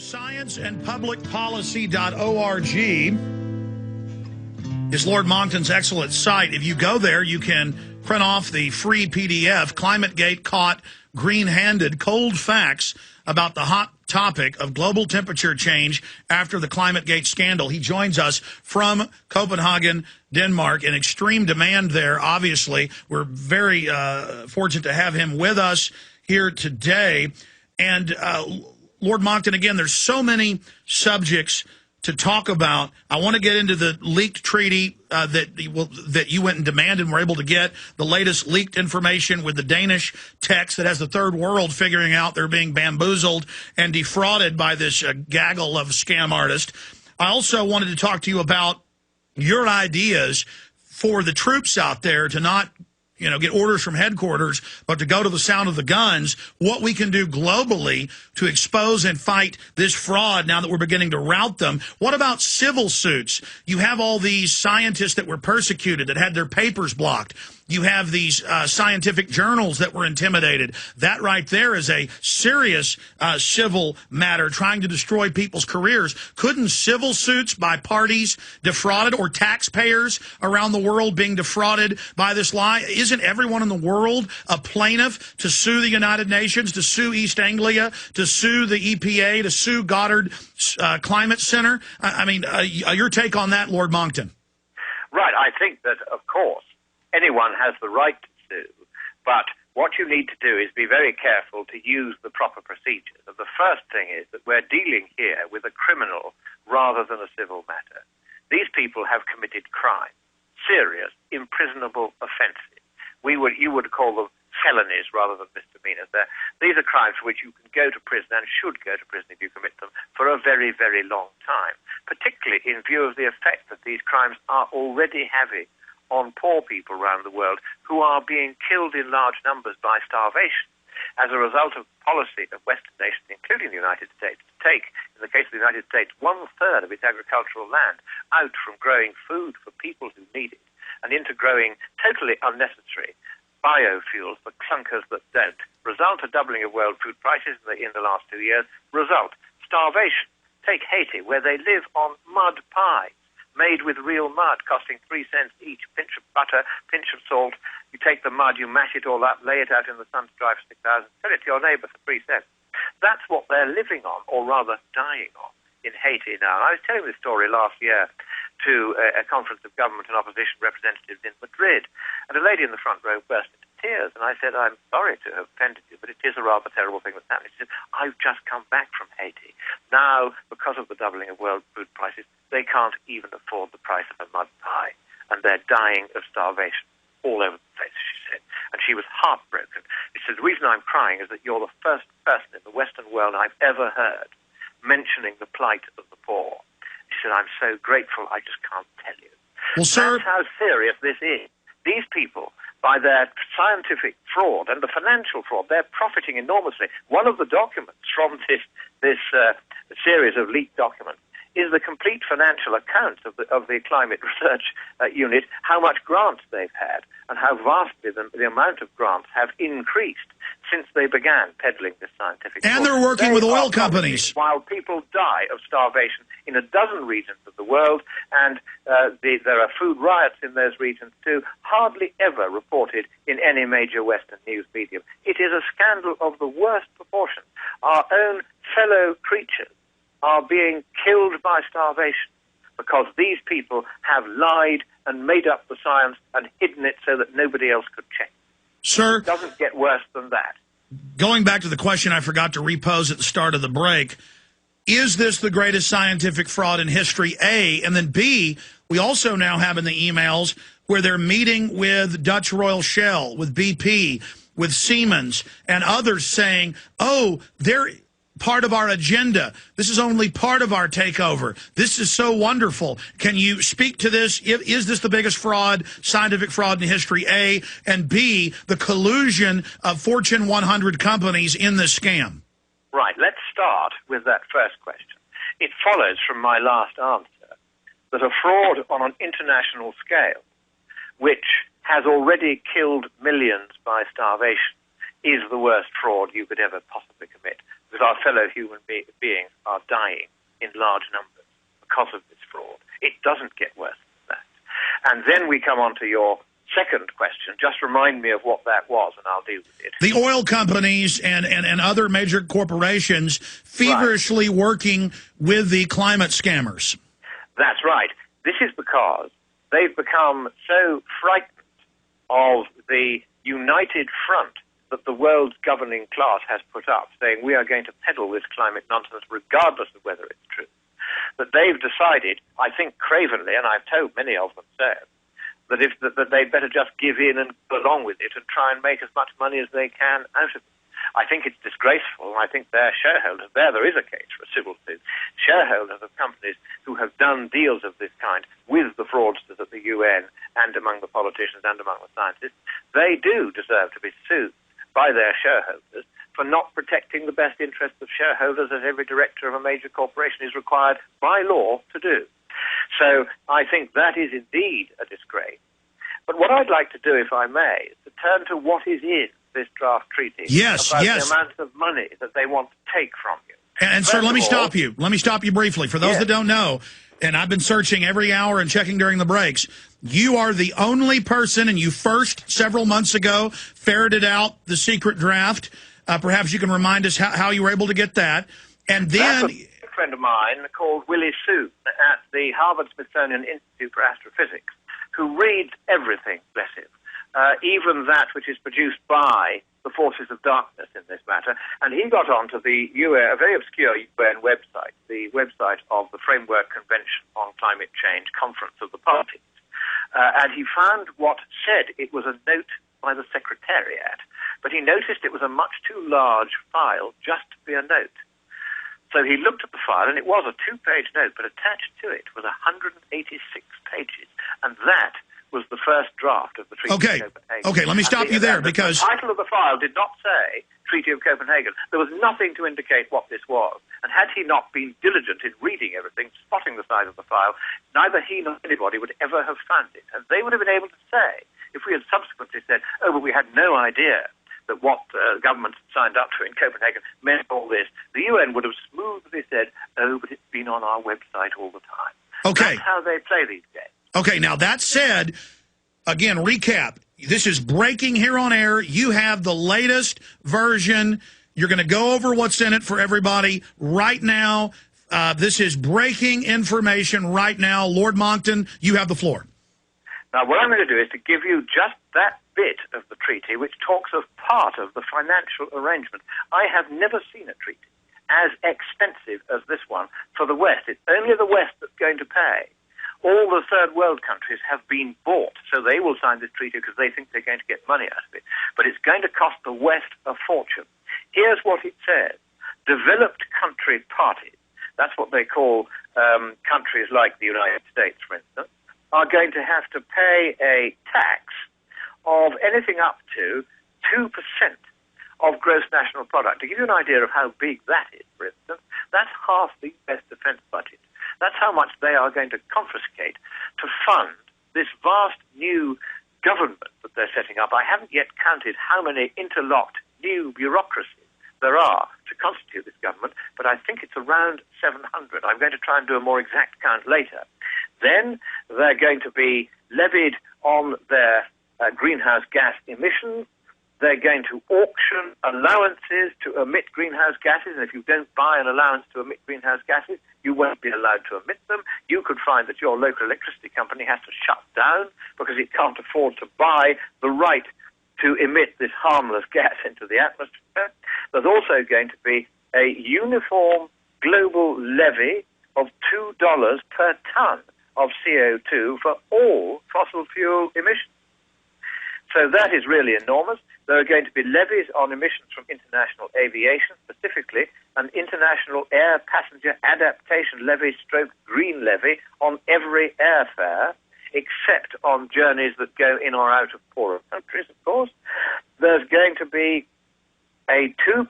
Scienceandpublicpolicy.org is Lord Monkton's excellent site. If you go there, you can print off the free PDF, ClimateGate Caught Green-Handed, Cold Facts about the hot topic of global temperature change after the ClimateGate scandal. He joins us from Copenhagen, Denmark, in extreme demand there, obviously. We're very fortunate to have him with us here today. And Lord Monkton, again, there's so many subjects to talk about. I want to get into the leaked treaty that you went and demanded and were able to get, the latest leaked information with the Danish text that has the third world figuring out they're being bamboozled and defrauded by this gaggle of scam artists. I also wanted to talk to you about your ideas for the troops out there to not get orders from headquarters, but to go to the sound of the guns, what we can do globally to expose and fight this fraud now that we're beginning to rout them. What about civil suits? You have all these scientists that were persecuted, that had their papers blocked. You have these scientific journals that were intimidated. That right there is a serious civil matter trying to destroy people's careers. Couldn't civil suits by parties defrauded or taxpayers around the world being defrauded by this lie? Isn't everyone in the world a plaintiff to sue the United Nations, to sue East Anglia, to sue the EPA, to sue Goddard Climate Center? I mean, your take on that, Lord Monkton? Right. I think that, of course, anyone has the right to sue, but what you need to do is be very careful to use the proper procedures. And the first thing is that we're dealing here with a criminal rather than a civil matter. These people have committed crime, serious, imprisonable offences. You would call them felonies rather than misdemeanors. These are crimes for which you can go to prison and should go to prison if you commit them for a very, very long time, particularly in view of the effect that these crimes are already having on poor people around the world who are being killed in large numbers by starvation as a result of policy of Western nations, including the United States, to take, in the case of the United States, 1/3 of its agricultural land out from growing food for people who need it and into growing totally unnecessary biofuels for clunkers that don't. Result, a doubling of world food prices in the last 2 years. Result, starvation. Take Haiti, where they live on mud pies made with real mud, costing 3 cents each, pinch of butter, pinch of salt. You take the mud, you mash it all up, lay it out in the sun to dry for 6 hours, and sell it to your neighbour for 3 cents. That's what they're living on, or rather dying on, in Haiti now. I was telling this story last year to a conference of government and opposition representatives in Madrid, and a lady in the front row burst into tears, and I said, I'm sorry to have offended you, but it is a rather terrible thing that's happening. She said, I've just come back from Haiti. Now, because of the doubling of world food prices, they can't even afford the price of a mud pie, and they're dying of starvation all over the place, she said. And she was heartbroken. She said, the reason I'm crying is that you're the first person in the Western world I've ever heard mentioning the plight of the poor. She said, I'm so grateful, I just can't tell you. Well, sir, that's how serious this is. These people, by their scientific fraud and the financial fraud, they're profiting enormously. One of the documents from this series of leaked documents is the complete financial account of the climate research unit, how much grants they've had and how vastly the amount of grants have increased since they began peddling this scientific fraud. And they're working with oil companies. While people die of starvation in a dozen regions of the world, and there are food riots in those regions too, hardly ever reported in any major Western news medium. It is a scandal of the worst proportion. Our own fellow creatures are being killed by starvation because these people have lied and made up the science and hidden it so that nobody else could check. Sir, it doesn't get worse than that. Going back to the question I forgot to repose at the start of the break, is this the greatest scientific fraud in history, A? And then B, we also now have in the emails where they're meeting with Dutch Royal Shell, with BP, with Siemens, and others saying, oh, they're part of our agenda. This is only part of our takeover. This is so wonderful. Can you speak to this? Is this the biggest fraud, scientific fraud in history, A? And B, the collusion of Fortune 100 companies in this scam? Right. Let's start with that first question. It follows from my last answer that a fraud on an international scale, which has already killed millions by starvation, is the worst fraud you could ever possibly commit. because our fellow human beings are dying in large numbers because of this fraud. It doesn't get worse than that. And then we come on to your second question. Just remind me of what that was, and I'll deal with it. The oil companies and other major corporations feverishly working with the climate scammers. That's right. This is because they've become so frightened of the united front that the world's governing class has put up, saying we are going to peddle this climate nonsense regardless of whether it's true, that they've decided, I think cravenly, and I've told many of them so, that they'd better just give in and go along with it and try and make as much money as they can out of it. I think it's disgraceful, and I think their shareholders, there is a case for a civil suit, shareholders of companies who have done deals of this kind with the fraudsters at the UN and among the politicians and among the scientists, they do deserve to be sued by their shareholders for not protecting the best interests of shareholders, as every director of a major corporation is required by law to do. So I think that is indeed a disgrace. But what I'd like to do, if I may, is to turn to what is in this draft treaty about the amount of money that they want to take from you. And sir, let me stop you. Let me stop you briefly. For those that don't know, and I've been searching every hour and checking during the breaks, you are the only person, and you first, several months ago, ferreted out the secret draft. Perhaps you can remind us how you were able to get that. And then... That's a friend of mine called Willie Soon at the Harvard-Smithsonian Institute for Astrophysics, who reads everything, bless him, even that which is produced by the forces of darkness in this matter. And he got onto the UN, a very obscure UN website, the website of the Framework Convention on Climate Change Conference of the Parties. And he found what said it was a note by the Secretariat, but he noticed it was a much too large file just to be a note. So he looked at the file, and it was a 2-page note, but attached to it was 186 pages, and that was the first draft of the Treaty of Copenhagen. Okay, let me stop you there, because... The title of the file did not say Treaty of Copenhagen. There was nothing to indicate what this was. And had he not been diligent in reading everything, spotting the size of the file, neither he nor anybody would ever have found it. And they would have been able to say, if we had subsequently said, oh, but we had no idea that what governments signed up to in Copenhagen meant all this, the UN would have smoothly said, oh, but it's been on our website all the time. Okay. That's how they play these games. Okay, now that said, again, recap. This is breaking here on air. You have the latest version. You're going to go over what's in it for everybody right now. This is breaking information right now. Lord Monkton, you have the floor. Now, what I'm going to do is to give you just that bit of the treaty which talks of part of the financial arrangement. I have never seen a treaty as expensive as this one for the West. It's only the West that's going to pay. All the third world countries have been bought, so they will sign this treaty because they think they're going to get money out of it. But it's going to cost the West a fortune. Here's what it says. Developed country parties, that's what they call countries like the United States, for instance, are going to have to pay a tax of anything up to 2% of gross national product. To give you an idea of how big that is, for instance, that's half the US defense budget. That's how much they are going to confiscate to fund this vast new government that they're setting up. I haven't yet counted how many interlocked new bureaucracies there are to constitute this government, but I think it's around 700. I'm going to try and do a more exact count later. Then they're going to be levied on their greenhouse gas emissions. They're going to auction allowances to emit greenhouse gases, and if you don't buy an allowance to emit greenhouse gases, you won't be allowed to emit them. You could find that your local electricity company has to shut down because it can't afford to buy the right to emit this harmless gas into the atmosphere. There's also going to be a uniform global levy of $2 per ton of CO2 for all fossil fuel emissions. So that is really enormous. There are going to be levies on emissions from international aviation, specifically an international air passenger adaptation levy stroke green levy on every airfare, except on journeys that go in or out of poorer countries, of course. There's going to be a 2%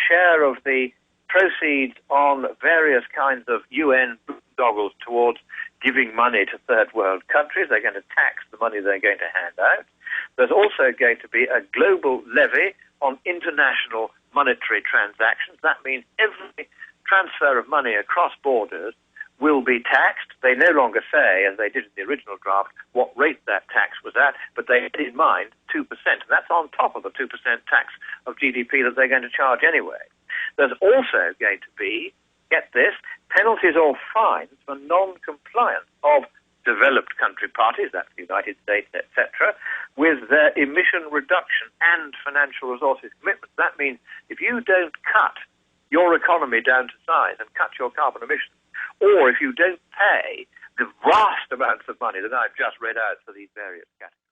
share of the proceeds on various kinds of UN boondoggles towards giving money to third world countries. They're going to tax the money they're going to hand out. There's also going to be a global levy on international monetary transactions. That means every transfer of money across borders will be taxed. They no longer say, as they did in the original draft, what rate that tax was at, but they had in mind 2%. And that's on top of the 2% tax of GDP that they're going to charge anyway. There's also going to be, get this, penalties or fines for non-compliance of developed country parties, that's the United States, etc., with their emission reduction and financial resources commitments. That means if you don't cut your economy down to size and cut your carbon emissions, or if you don't pay the vast amounts of money that I've just read out for these various categories,